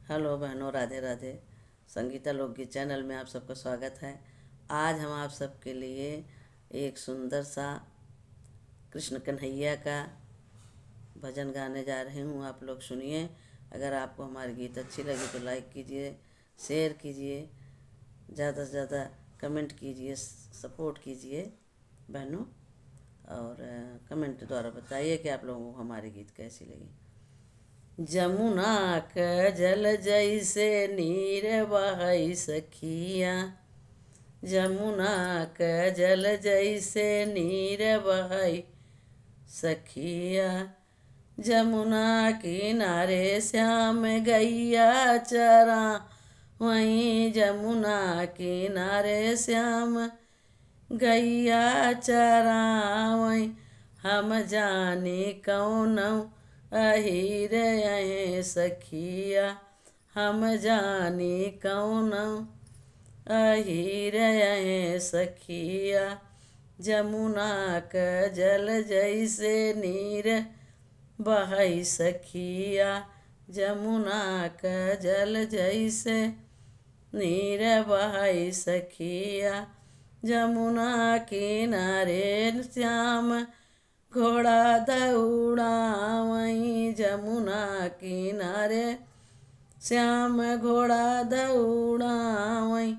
Hello बहनों, राधे राधे। संगीता लोकगीत channel में आप सबका स्वागत है। आज हम आप सबके लिए एक सुंदर सा कृष्ण कन्हैया का भजन गाने जा रही हूँ। आप लोग सुनिए। अगर आपको हमारी गीत अच्छी लगी तो लाइक कीजिए, शेयर कीजिए, ज़्यादा से ज़्यादा कमेंट कीजिए, सपोर्ट कीजिए बहनों। और कमेंट द्वारा बताइए कि आप लोगों को हमारी गीत कैसी लगी। जमुना क जल जैसे नीर बहै सखिया, जमुना क जल जैसे नीर बहै सखिया। जमुना किनारे श्याम गैया चरा, वहीं जमुना किनारे श्याम गैया चरा। वहीं हम जानी कौन अहिर अहे सखिया, हम जानी कौन अहिर अहे सखिया। जमुना क जल जैसे नीर बहै सखिया, जमुना क जल जैसे नीर बहै सखिया। जमुना किनारे श्याम घोड़ा दौड़ावहीं, जमुना किनारे श्याम घोड़ा दौड़ावहीं।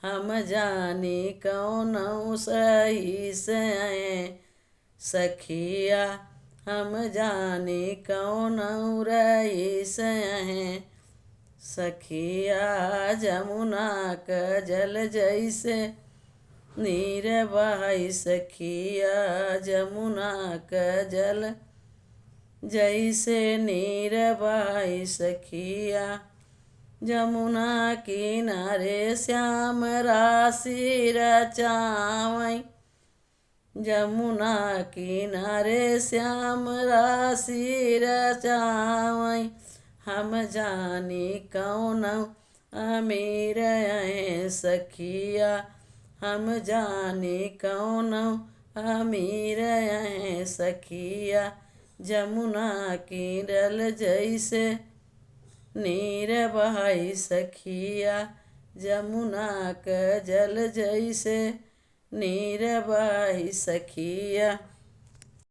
हम जानी कौन सही से सखिया, हम जानी कौन रईस हैं सखिया। जमुना क जल जैसे नीर बहै सखिया, जमुना क जल जैसे नीर बहै सखिया। जमुना किनारे श्याम राशि रचावहीं, जमुना किनारे श्याम राशि रचावहीं। हम जानी कौन अमीर हैं सखिया, हम जानी कौन अमीर हैं सखिया। जमुना की डल जैसे नीर बहै सखिया, जमुना क जल जैसे नीर बहै सखिया।